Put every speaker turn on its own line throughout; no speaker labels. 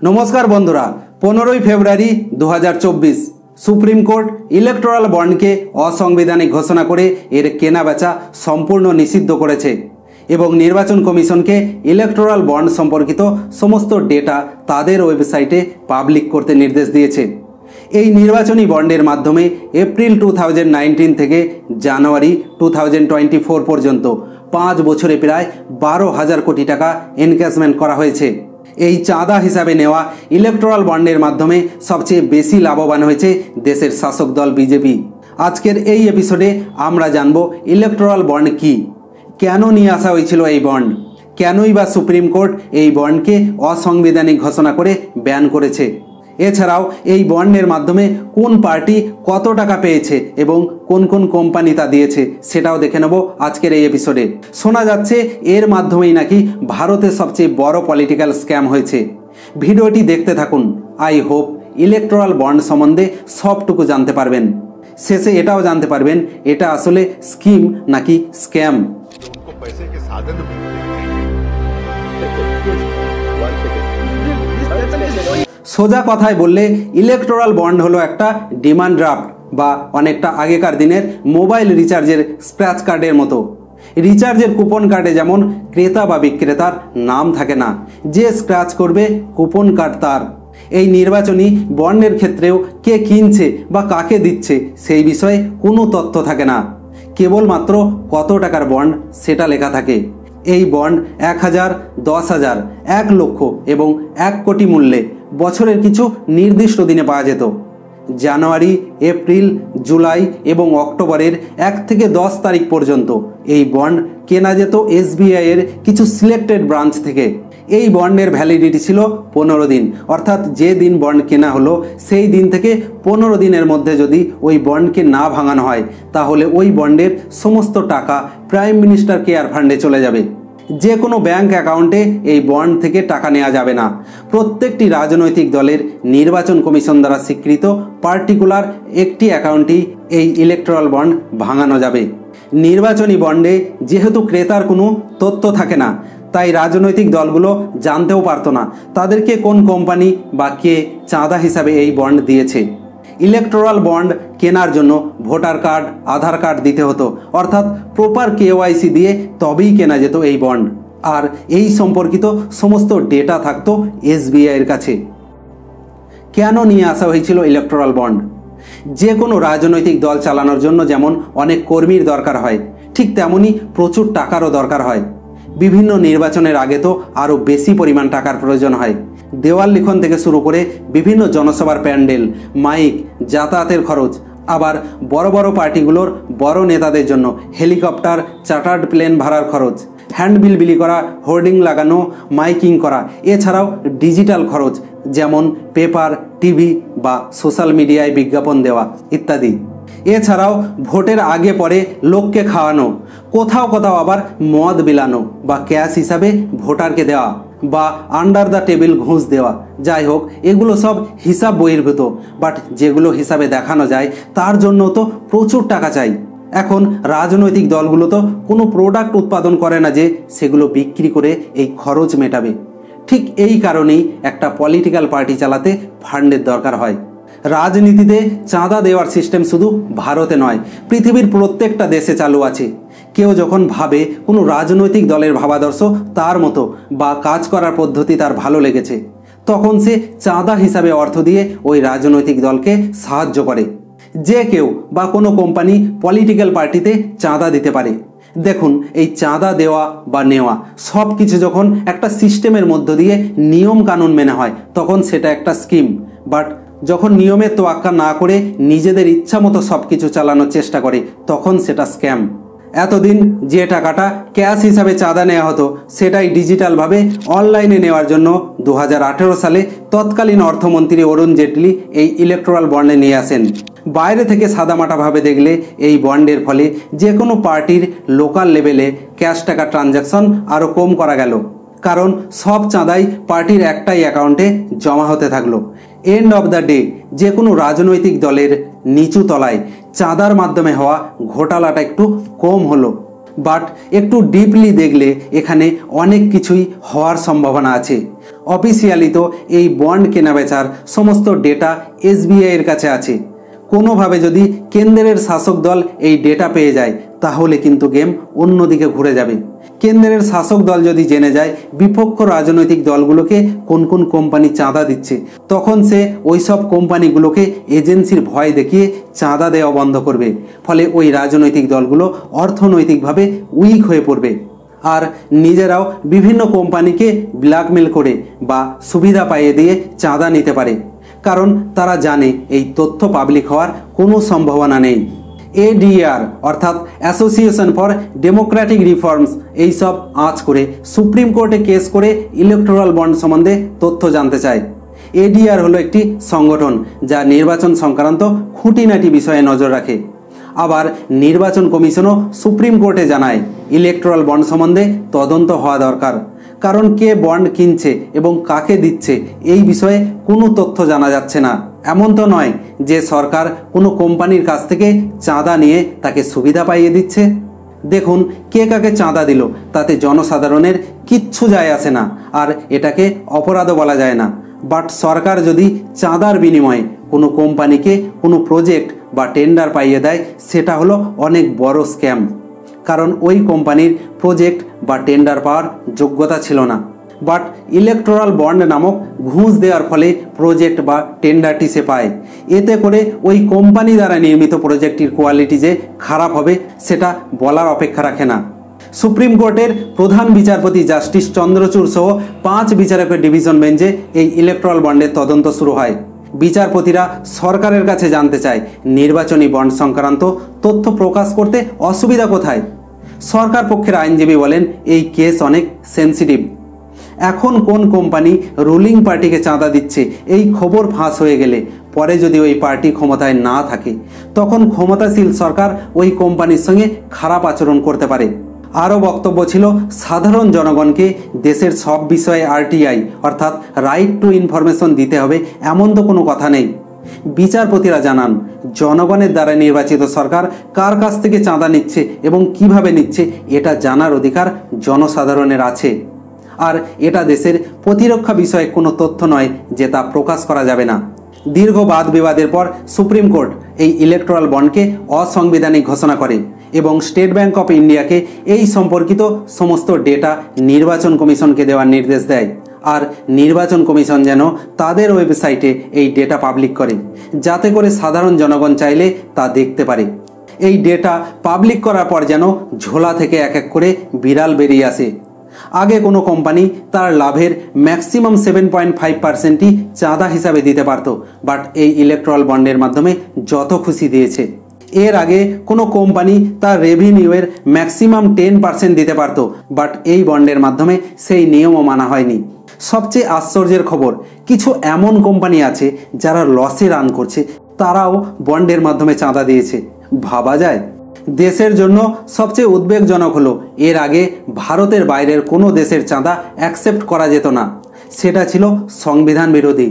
नमस्कार बंधुरा 15 February 2024 supreme court इलेक्टोराल bond के असंवैधानिक घोषणा करे एर केना बेचा सम्पूर्ण निषिद्ध करेছে এবং নির্বাচন কমিশনকে ইলেকটোরাল বন্ড সম্পর্কিত সমস্ত ডেটা তাদের ওয়েবসাইটে পাবলিক করতে নির্দেশ দিয়েছে। এই নির্বাচনী বন্ডের মাধ্যমে এপ্রিল 2019 থেকে জানুয়ারি 2024 পর্যন্ত 5 বছরে প্রায় 12,000 কোটি টাকা এনক্যাশমেন্ট করা হয়েছে। এই চাঁদা হিসাবে নেওয়া ইলেকটোরাল বন্ডের মাধ্যমে সবচেয়ে বেশি লাভবান হয়েছে দেশের শাসক দল বিজেপি। আজকের এই এপিসোডে আমরা জানব ইলেকটোরাল বন্ড কি, কেন নিয়ে আসা হয়েছিল এই বন্ড, কেনই বা সুপ্রিম কোর্ট এই বন্ডকে অসাংবিধানিক ঘোষণা করে ব্যান করেছে, এছাড়াও এই বন্ডের মাধ্যমে কোন পার্টি কত টাকা পেয়েছে এবং কোন কোন কোম্পানি তা দিয়েছে সেটাও দেখে নেব আজকের এই এপিসোডে। শোনা যাচ্ছে এর মাধ্যমেই নাকি ভারতের সবচেয়ে বড় পলিটিক্যাল স্ক্যাম হয়েছে। ভিডিওটি দেখতে থাকুন, আই হোপ ইলেকটোরাল বন্ড সম্বন্ধে সবটুকু জানতে পারবেন। শেষে এটাও জানতে পারবেন এটা আসলে স্কিম নাকি স্ক্যাম। সোজা কথায় বললে ইলেকটোরাল বন্ড হলো একটা ডিমান্ড ড্রাফট বা অনেকটা আগেকার দিনের মোবাইল রিচার্জের স্ক্র্যাচ কার্ডের মতো। রিচার্জের কুপন কার্ডে যেমন ক্রেতা বা বিক্রেতার নাম থাকে না, যে স্ক্র্যাচ করবে কুপন কার্ড তার। এই নির্বাচনী বন্ডের ক্ষেত্রেও কে কিনছে বা কাকে দিচ্ছে সেই বিষয়ে কোনো তথ্য থাকে না, কেবলমাত্র কত টাকার বন্ড সেটা লেখা থাকে। এই বন্ড 1,000, 10,000, 1 লক্ষ এবং 1 কোটি মূল্যে বছরের কিছু নির্দিষ্ট দিনে পাওয়া যেত। জানুয়ারি, এপ্রিল, জুলাই এবং অক্টোবরের 1 থেকে 10 তারিখ পর্যন্ত এই বন্ড কেনা যেত SBI এর কিছু সিলেক্টেড ব্রাঞ্চ থেকে। এই বন্ডের ভ্যালিডিটি ছিল 15 দিন, অর্থাৎ যে দিন বন্ড কেনা হলো সেই দিন থেকে 15 দিনের মধ্যে যদি ওই বন্ডকে না ভাঙানো হয় তাহলে ওই বন্ডের সমস্ত টাকা প্রাইম মিনিস্টার কেয়ার ফান্ডে চলে যাবে। যে কোনো ব্যাংক অ্যাকাউন্টে এই বন্ড থেকে টাকা নেওয়া যাবে না। প্রত্যেকটি রাজনৈতিক দলের নির্বাচন কমিশন দ্বারা স্বীকৃত পার্টিকুলার একটি অ্যাকাউন্টেই এই ইলেকটোরাল বন্ড ভাঙানো যাবে। নির্বাচনী বন্ডে যেহেতু ক্রেতার কোনো তথ্য থাকে না, তাই রাজনৈতিক দলগুলো জানতেও পারতো না তাদেরকে কোন কোম্পানি বা কে চাঁদা হিসাবে এই বন্ড দিয়েছে। ইলেকটোরাল বন্ড কেনার জন্য ভোটার কার্ড, আধার কার্ড দিতে হতো, অর্থাৎ প্রপার KYC দিয়ে তবেই কেনা যেত এই বন্ড। আর এই সম্পর্কিত সমস্ত ডেটা থাকতো SBI এর কাছে। কেন নিয়ে আসা হয়েছিল ইলেকটোরাল বন্ড? যে কোনো রাজনৈতিক দল চালানোর জন্য যেমন অনেক কর্মীর দরকার হয়, ঠিক তেমনই প্রচুর টাকারও দরকার হয়। বিভিন্ন নির্বাচনের আগে তো আরও বেশি পরিমাণ টাকার প্রয়োজন হয়। দেওয়াল লিখন থেকে শুরু করে বিভিন্ন জনসভার প্যান্ডেল, মাইক, যাতায়াতের খরচ, আবার বড় বড় পার্টিগুলোর বড় নেতাদের জন্য হেলিকপ্টার, চার্টার্ড প্লেন ভাড়ার খরচ, হ্যান্ডবিল বিলি করা, হোর্ডিং লাগানো, মাইকিং করা, এছাড়াও ডিজিটাল খরচ যেমন পেপার, টিভি বা সোশ্যাল মিডিয়ায় বিজ্ঞাপন দেওয়া ইত্যাদি। এছাড়াও ভোটের আগে পরে লোককে খাওয়ানো, কোথাও কোথাও আবার মদ বিলানো বা ক্যাশ হিসাবে ভোটারকে দেওয়া বা আন্ডার দ্য টেবিল ঘুষ দেওয়া। যাই হোক, এগুলো সব হিসাব বহির্ভূত, বাট যেগুলো হিসাবে দেখানো যায় তার জন্য তো প্রচুর টাকা চাই। এখন রাজনৈতিক দলগুলো তো কোনো প্রোডাক্ট উৎপাদন করে না যে সেগুলো বিক্রি করে এই খরচ মেটাবে। ঠিক এই কারণেই একটা পলিটিক্যাল পার্টি চালাতে ফান্ডের দরকার হয়। রাজনীতিতে চাঁদা দেওয়ার সিস্টেম শুধু ভারতে নয়, পৃথিবীর প্রত্যেকটা দেশে চালু আছে। কেউ যখন ভাবে কোনো রাজনৈতিক দলের ভাবাদর্শ তার মতো বা কাজ করার পদ্ধতি তার ভালো লেগেছে, তখন সে চাঁদা হিসাবে অর্থ দিয়ে ওই রাজনৈতিক দলকে সাহায্য করে। যে কেউ বা কোনো কোম্পানি পলিটিক্যাল পার্টিতে চাঁদা দিতে পারে। দেখুন, এই চাঁদা দেওয়া বা নেওয়া সব কিছু যখন একটা সিস্টেমের মধ্য দিয়ে নিয়ম কানুন মেনে হয় তখন সেটা একটা স্কিম। বাট যখন নিয়মের তোয়াক্কা না করে নিজেদের ইচ্ছা মতো সব কিছু চালানোর চেষ্টা করে তখন সেটা স্ক্যাম। এতদিন যে টাকাটা ক্যাশ হিসাবে চাঁদা নেওয়া হতো সেটাই ডিজিটালভাবে অনলাইনে নেওয়ার জন্য 2018 সালে তৎকালীন অর্থমন্ত্রী অরুণ জেটলি এই ইলেকটোরাল বন্ডে নিয়ে আসেন। বাইরে থেকে সাদামাটাভাবে দেখলে এই বন্ডের ফলে যে কোনো পার্টির লোকাল লেভেলে ক্যাশ টাকা ট্রানজ্যাকশন আরও কম করা গেল, কারণ সব চাঁদাই পার্টির একটাই অ্যাকাউন্টে জমা হতে থাকলো। এন্ড অফ দ্য ডে যে কোনো রাজনৈতিক দলের নিচু তলায় চাঁদার মাধ্যমে হওয়া ঘোটালাটা একটু কম হলো। বাট একটু ডিপলি দেখলে এখানে অনেক কিছুই হওয়ার সম্ভাবনা আছে। অফিসিয়ালি তো এই বন্ড কেনাবেচার সমস্ত ডেটা এসবিআই এর কাছে আছে। কোনোভাবে যদি কেন্দ্রের শাসক দল এই ডেটা পেয়ে যায় তাহলে কিন্তু গেম অন্যদিকে ঘুরে যাবে। কেন্দ্রের শাসক দল যদি জেনে যায় বিপক্ষ রাজনৈতিক দলগুলোকে কোন কোন কোম্পানি চাঁদা দিচ্ছে, তখন সে ওই সব কোম্পানিগুলোকে এজেন্সির ভয় দেখিয়ে চাঁদা দেওয়া বন্ধ করবে। ফলে ওই রাজনৈতিক দলগুলো অর্থনৈতিকভাবে উইক হয়ে পড়বে আর নিজেরাও বিভিন্ন কোম্পানিকে ব্ল্যাকমেল করে বা সুবিধা পাইয়ে দিয়ে চাঁদা নিতে পারে, কারণ তারা জানে এই তথ্য পাবলিক হওয়ার কোনো সম্ভাবনা নেই। এডিআর অর্থাৎ অ্যাসোসিয়েশন ফর ডেমোক্রেটিক রিফর্মস এইসব আঁচ করে সুপ্রিম কোর্টে কেস করে ইলেকটোরাল বন্ড সম্বন্ধে তথ্য জানতে চায়। এডিআর হলো একটি সংগঠন যা নির্বাচন সংক্রান্ত খুঁটিনাটি বিষয়ে নজর রাখে। আবার নির্বাচন কমিশনও সুপ্রিম কোর্টে জানায় ইলেকটোরাল বন্ড সম্বন্ধে তদন্ত হওয়া দরকার, কারণ কে বন্ড কিনছে এবং কাকে দিচ্ছে এই বিষয়ে কোনো তথ্য জানা যাচ্ছে না। এমন তো নয় যে সরকার কোনো কোম্পানির কাছ থেকে চাঁদা নিয়ে তাকে সুবিধা পাইয়ে দিচ্ছে। দেখুন, কে কাকে চাঁদা দিল তাতে জনসাধারণের কিচ্ছু যায় আসে না, আর এটাকে অপরাধও বলা যায় না। বাট সরকার যদি চাঁদার বিনিময়ে কোনো কোম্পানিকে কোনো প্রজেক্ট বা টেন্ডার পাইয়ে দেয় সেটা হলো অনেক বড় স্ক্যাম, কারণ ওই কোম্পানির প্রজেক্ট বা টেন্ডার পাওয়ার যোগ্যতা ছিল না। বাট ইলেকটোরাল বন্ড নামক ঘুষ দেওয়ার ফলে প্রজেক্ট বা টেন্ডারটি সে পায়। এতে করে ওই কোম্পানি দ্বারা নির্মিত প্রজেক্টটির কোয়ালিটি যে খারাপ হবে সেটা বলার অপেক্ষা রাখে না। সুপ্রিম কোর্টের প্রধান বিচারপতি জাস্টিস চন্দ্রচূড় সহ 5 বিচারকের ডিভিশন বেঞ্চে এই ইলেকটোরাল বন্ডের তদন্ত শুরু হয়। বিচারপতিরা সরকারের কাছে জানতে চায় নির্বাচনী বন্ড সংক্রান্ত তথ্য প্রকাশ করতে অসুবিধা কোথায়। সরকার পক্ষের আইনজীবী বলেন এই কেস অনেক সেন্সিটিভ। এখন কোন কোম্পানি রুলিং পার্টিকে চাঁদা দিচ্ছে এই খবর ফাঁস হয়ে গেলে পরে যদি ওই পার্টি ক্ষমতায় না থাকে তখন ক্ষমতাশীল সরকার ওই কোম্পানির সঙ্গে খারাপ আচরণ করতে পারে। আরও বক্তব্য ছিল সাধারণ জনগণকে দেশের সব বিষয়ে আরটিআই অর্থাৎ রাইট টু ইনফরমেশন দিতে হবে এমন তো কোনো কথা নেই। বিচারপতিরা জানান জনগণের দ্বারা নির্বাচিত সরকার কার কাছ থেকে চাঁদা নিচ্ছে এবং কিভাবে নিচ্ছে এটা জানার অধিকার জনসাধারণের আছে, আর এটা দেশের প্রতিরক্ষা বিষয়ে কোনো তথ্য নয় যে তা প্রকাশ করা যাবে না। দীর্ঘ বাদ বিবাদের পর সুপ্রিম কোর্ট এই ইলেকটোরাল বন্ডকে অসাংবিধানিক ঘোষণা করে এবং স্টেট ব্যাংক অফ ইন্ডিয়াকে এই সম্পর্কিত সমস্ত ডেটা নির্বাচন কমিশনকে দেওয়ার নির্দেশ দেয়, আর নির্বাচন কমিশন যেন তাদের ওয়েবসাইটে এই ডেটা পাবলিক করে যাতে করে সাধারণ জনগণ চাইলে তা দেখতে পারে। এই ডেটা পাবলিক করার পর যেন ঝোলা থেকে এক এক করে বিড়াল বেরিয়ে আসে। আগে কোনো কোম্পানি তার লাভের ম্যাক্সিমাম 7.5%ই চাঁদা হিসাবে দিতে পারত, বাট এই ইলেকটোরাল বন্ডের মাধ্যমে যত খুশি দিয়েছে। এর আগে কোনো কোম্পানি তার রেভিনিউয়ের ম্যাক্সিমাম 10% দিতে পারত, বাট এই বন্ডের মাধ্যমে সেই নিয়মও মানা হয়নি। সবচেয়ে আশ্চর্যের খবর, কিছু এমন কোম্পানি আছে যারা লসে রান করছে, তারাও বন্ডের মাধ্যমে চাঁদা দিয়েছে। ভাবা যায়? দেশের জন্য সবচেয়ে উদ্বেগজনক হলো এর আগে ভারতের বাইরের কোনো দেশের চাঁদা অ্যাকসেপ্ট করা যেত না, সেটা ছিল সংবিধান বিরোধী।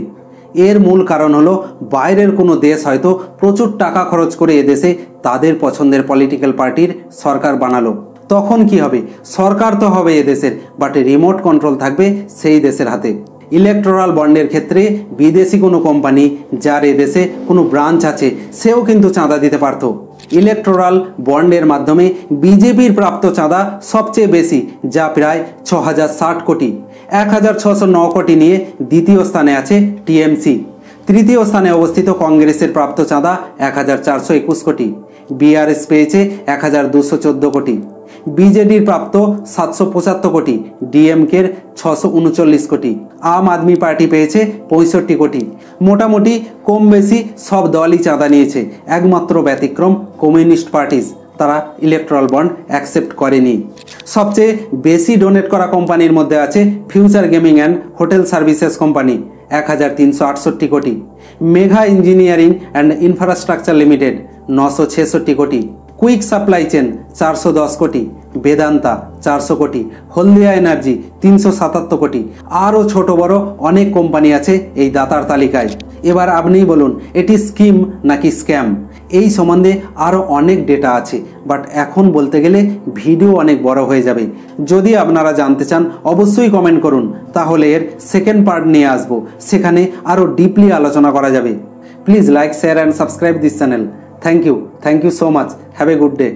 এর মূল কারণ হলো বাইরের কোনো দেশ হয়তো প্রচুর টাকা খরচ করে এদেশে তাদের পছন্দের পলিটিক্যাল পার্টির সরকার বানালো, তখন কি হবে? সরকার তো হবে এদেশের, বাট রিমোট কন্ট্রোল থাকবে সেই দেশের হাতে। ইলেকটোরাল বন্ডের ক্ষেত্রে বিদেশি কোনো কোম্পানি যার এদেশে কোনো ব্রাঞ্চ আছে সেও কিন্তু চাঁদা দিতে পারত। ইলেকটোরাল বন্ডের মাধ্যমে বিজেপির প্রাপ্ত চাঁদা সবচেয়ে বেশি, যা প্রায় 6060 কোটি। 1609 কোটি নিয়ে দ্বিতীয় স্থানে আছে টিএমসি। তৃতীয় স্থানে অবস্থিত কংগ্রেসের প্রাপ্ত চাঁদা 1421 কোটি। বিআরএস পেয়েছে 1214 কোটি। বিজেডির প্রাপ্ত 775 কোটি, ডিএমকের 639 কোটি, আম আদমি পার্টি পেয়েছে 65 কোটি। মোটামুটি কম বেশি সব দলই চাঁদা নিয়েছে, একমাত্র ব্যতিক্রম কমিউনিস্ট পার্টিজ, তারা ইলেকটোরাল বন্ড অ্যাকসেপ্ট করেনি। সবচেয়ে বেশি ডোনেট করা কোম্পানির মধ্যে আছে future gaming and hotel services company 1368 কোটি, Megha engineering and infrastructure limited 966 কোটি, কুইক সাপ্লাই চেন 410 কোটি, বেদান্তা 400 কোটি, হলদিয়া এনার্জি 377 কোটি। আরও ছোট বড় অনেক কোম্পানি আছে এই দাতার তালিকায়। এবার আপনিই বলুন এটি স্কিম নাকি স্ক্যাম? এই সম্বন্ধে আরও অনেক ডেটা আছে, বাট এখন বলতে গেলে ভিডিও অনেক বড় হয়ে যাবে। যদি আপনারা জানতে চান অবশ্যই কমেন্ট করুন, তাহলে এর সেকেন্ড পার্ট নিয়ে আসবো, সেখানে আরও ডিপলি আলোচনা করা যাবে। Please like, share and subscribe this channel. Thank you so much. Have a good day.